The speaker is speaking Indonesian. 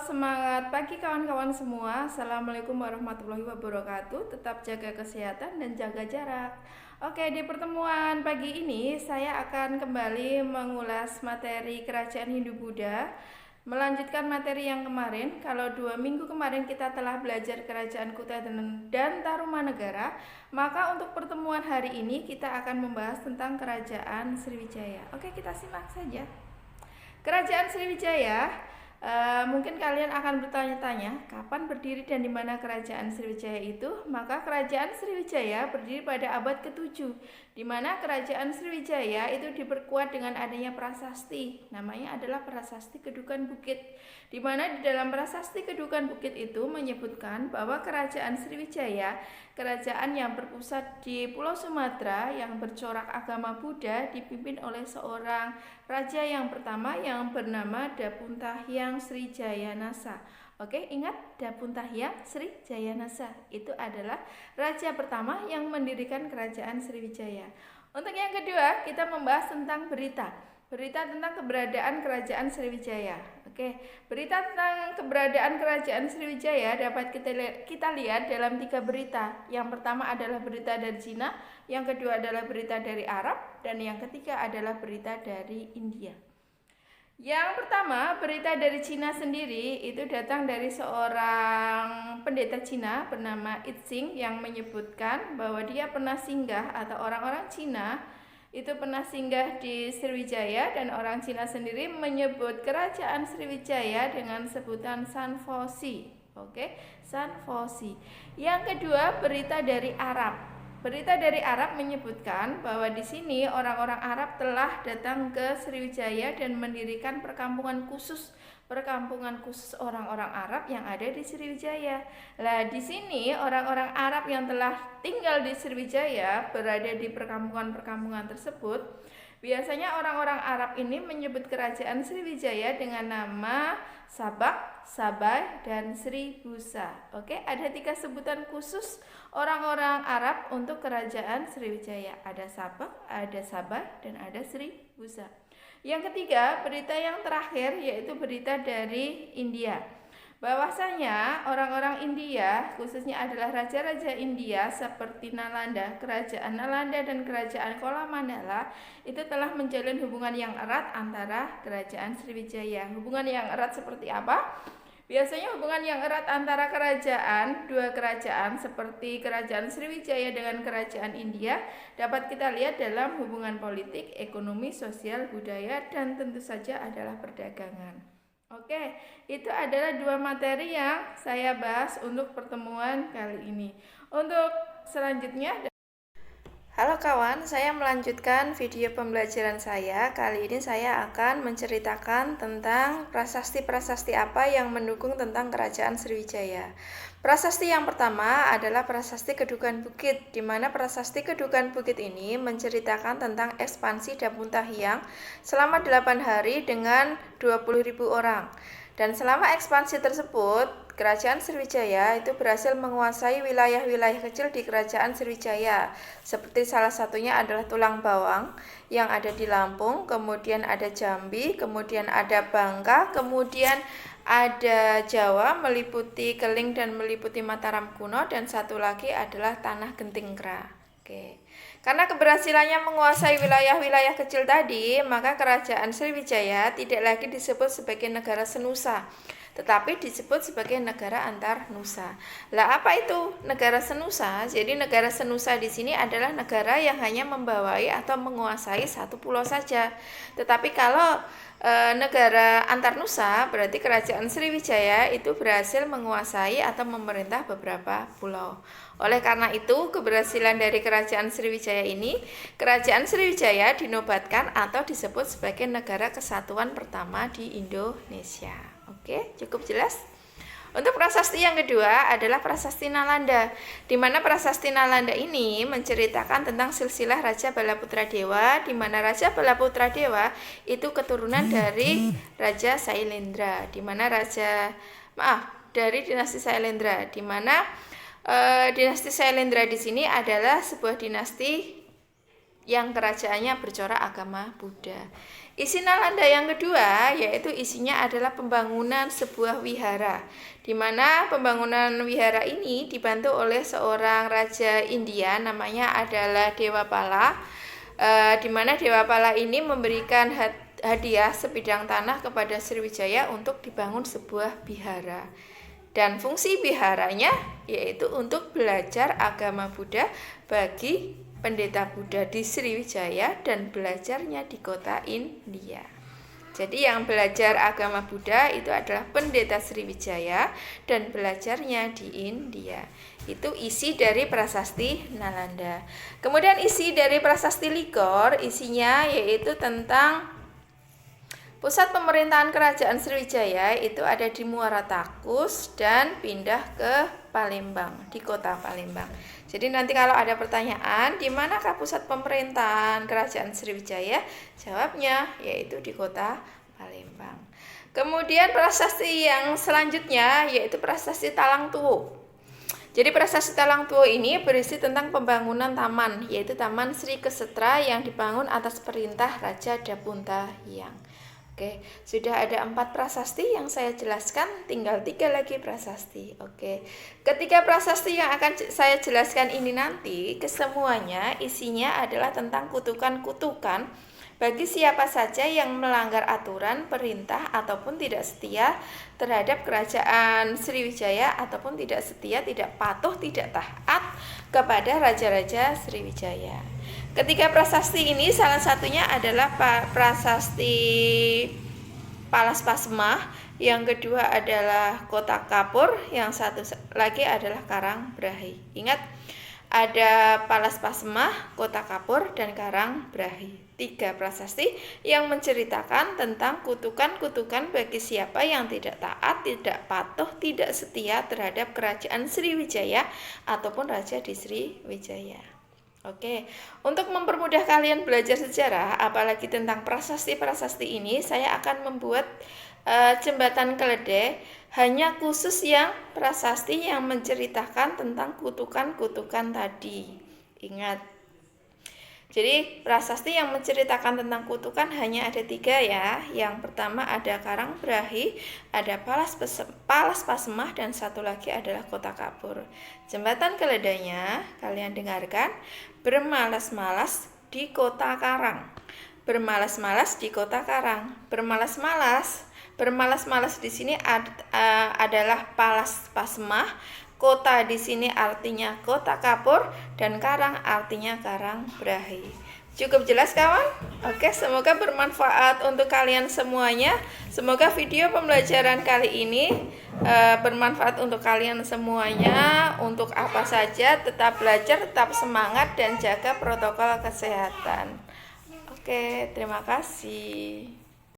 semangat pagi kawan-kawan semua. Assalamualaikum warahmatullahi wabarakatuh. Tetap jaga kesehatan dan jaga jarak. Oke, di pertemuan pagi ini saya akan kembali mengulas materi Kerajaan Hindu-Buddha. Melanjutkan materi yang kemarin. Kalau 2 minggu kemarin kita telah belajar Kerajaan Kuta dan Tarumanegara, maka untuk pertemuan hari ini kita akan membahas tentang Kerajaan Sriwijaya. Oke, kita simak saja. Kerajaan Sriwijaya, mungkin kalian akan bertanya-tanya, kapan berdiri dan di mana Kerajaan Sriwijaya itu? Maka Kerajaan Sriwijaya berdiri pada abad ke-7, di mana Kerajaan Sriwijaya itu diperkuat dengan adanya prasasti. Namanya adalah Prasasti Kedukan Bukit, di mana di dalam Prasasti Kedukan Bukit itu menyebutkan bahwa Kerajaan Sriwijaya, kerajaan yang berpusat di Pulau Sumatera yang bercorak agama Buddha, dipimpin oleh seorang raja yang pertama yang bernama Dapuntahyang Srijayanasa. Oke, ingat Dapuntahyang Srijayanasa itu adalah raja pertama yang mendirikan Kerajaan Sriwijaya. Untuk yang kedua, kita membahas tentang berita tentang keberadaan Kerajaan Sriwijaya. Oke, berita tentang keberadaan Kerajaan Sriwijaya dapat kita lihat dalam 3 berita. Yang pertama adalah berita dari Cina, yang kedua adalah berita dari Arab, dan yang ketiga adalah berita dari India. Yang pertama, berita dari Cina sendiri itu datang dari seorang pendeta Cina bernama Itzing yang menyebutkan bahwa dia pernah singgah atau orang-orang Cina itu pernah singgah di Sriwijaya, dan orang Cina sendiri menyebut Kerajaan Sriwijaya dengan sebutan Sanfosi. Oke, Sanfosi. Yang kedua, berita dari Arab. Berita dari Arab menyebutkan bahwa di sini orang-orang Arab telah datang ke Sriwijaya dan mendirikan perkampungan khusus orang-orang Arab yang ada di Sriwijaya. Nah, di sini orang-orang Arab yang telah tinggal di Sriwijaya berada di perkampungan-perkampungan tersebut. Biasanya orang-orang Arab ini menyebut Kerajaan Sriwijaya dengan nama Sabak, Sabai, dan Sri Busa. Oke, ada 3 sebutan khusus orang-orang Arab untuk Kerajaan Sriwijaya. Ada Sabak, ada Sabai, dan ada Sri Busa. Yang ketiga, berita yang terakhir yaitu berita dari India. Bahwasanya orang-orang India, khususnya adalah raja-raja India seperti Nalanda, Kerajaan Nalanda dan Kerajaan Kolamandala, itu telah menjalin hubungan yang erat antara Kerajaan Sriwijaya. Hubungan yang erat seperti apa? Biasanya hubungan yang erat antara dua kerajaan seperti Kerajaan Sriwijaya dengan Kerajaan India dapat kita lihat dalam hubungan politik, ekonomi, sosial, budaya, dan tentu saja adalah perdagangan. Oke, itu adalah 2 materi yang saya bahas untuk pertemuan kali ini. Untuk selanjutnya, halo kawan, saya melanjutkan video pembelajaran saya. Kali ini saya akan menceritakan tentang prasasti-prasasti apa yang mendukung tentang Kerajaan Sriwijaya. Prasasti yang pertama adalah Prasasti Kedukan Bukit, di mana Prasasti Kedukan Bukit ini menceritakan tentang ekspansi Dapuntahyang selama 8 hari dengan 20.000 orang. Dan selama ekspansi tersebut, Kerajaan Sriwijaya itu berhasil menguasai wilayah-wilayah kecil di Kerajaan Sriwijaya. Seperti salah satunya adalah Tulang Bawang yang ada di Lampung, kemudian ada Jambi, kemudian ada Bangka, kemudian ada Jawa meliputi Keling dan meliputi Mataram kuno, dan satu lagi adalah Tanah Gentingkra. Oke. Karena keberhasilannya menguasai wilayah-wilayah kecil tadi, maka Kerajaan Sriwijaya tidak lagi disebut sebagai negara senusa, tetapi disebut sebagai negara antar nusa. Lah, apa itu negara senusa? Jadi negara senusa di sini adalah negara yang hanya membawai atau menguasai satu pulau saja. Tetapi kalau negara antar nusa, berarti Kerajaan Sriwijaya itu berhasil menguasai atau memerintah beberapa pulau. Oleh karena itu, keberhasilan dari Kerajaan Sriwijaya ini, Kerajaan Sriwijaya dinobatkan atau disebut sebagai negara kesatuan pertama di Indonesia. Oke, cukup jelas? Untuk prasasti yang kedua adalah Prasasti Nalanda, di mana Prasasti Nalanda ini menceritakan tentang silsilah Raja Balaputra Dewa, di mana Raja Balaputra Dewa itu keturunan dari Raja Sailendra, dari dinasti Sailendra, di mana dinasti Sailendra di sini adalah sebuah dinasti yang kerajaannya bercorak agama Buddha. Isi Nalanda yang kedua yaitu isinya adalah pembangunan sebuah wihara, di mana pembangunan wihara ini dibantu oleh seorang raja India, namanya adalah Dewapala, di mana Dewapala ini memberikan hadiah sebidang tanah kepada Sriwijaya untuk dibangun sebuah wihara. Dan fungsi wiharanya yaitu untuk belajar agama Buddha bagi pendeta Buddha di Sriwijaya dan belajarnya di kota India. Jadi yang belajar agama Buddha itu adalah pendeta Sriwijaya dan belajarnya di India. Itu isi dari prasasti Nalanda. Kemudian isi dari prasasti Ligor, isinya yaitu tentang pusat pemerintahan kerajaan Sriwijaya itu ada di Muara Takus dan pindah ke Palembang, di kota Palembang. Jadi nanti kalau ada pertanyaan, di manakah pusat pemerintahan kerajaan Sriwijaya? Jawabnya yaitu di kota Palembang. Kemudian prasasti yang selanjutnya yaitu prasasti Talang Tuwo. Jadi prasasti Talang Tuwo ini berisi tentang pembangunan taman, yaitu Taman Sri Kesetra yang dibangun atas perintah Raja Dapunta Hyang. Oke, sudah ada 4 prasasti yang saya jelaskan, tinggal 3 lagi prasasti. Oke, ketiga prasasti yang akan saya jelaskan ini nanti kesemuanya isinya adalah tentang kutukan-kutukan bagi siapa saja yang melanggar aturan, perintah, ataupun tidak setia terhadap kerajaan Sriwijaya, ataupun tidak setia, tidak patuh, tidak taat kepada raja-raja Sriwijaya. Ketiga prasasti ini salah satunya adalah prasasti Palaspasma, yang kedua adalah Kota Kapur, yang satu lagi adalah Karangbrahi. Ingat, ada Palaspasma, Kota Kapur, dan Karangbrahi. 3 prasasti yang menceritakan tentang kutukan-kutukan bagi siapa yang tidak taat, tidak patuh, tidak setia terhadap kerajaan Sriwijaya ataupun raja di Sriwijaya. Oke, untuk mempermudah kalian belajar sejarah, apalagi tentang prasasti-prasasti ini, saya akan membuat jembatan keledai hanya khusus yang prasasti yang menceritakan tentang kutukan-kutukan tadi. Ingat. Jadi prasasti yang menceritakan tentang kutukan hanya ada 3 ya. Yang pertama ada Karangbrahi, ada Palaspasmah, dan satu lagi adalah Kota Kapur. Jembatan keledainya kalian dengarkan. Bermalas-malas di Kota Karang. Bermalas-malas di Kota Karang. Bermalas-malas di sini adalah Palaspasmah. Kota di sini artinya Kota Kapur dan Karang artinya Karangbrahi. Cukup jelas kawan? Oke, semoga bermanfaat untuk kalian semuanya. Semoga video pembelajaran kali ini bermanfaat untuk kalian semuanya. Untuk apa saja, tetap belajar, tetap semangat, dan jaga protokol kesehatan. Oke, terima kasih.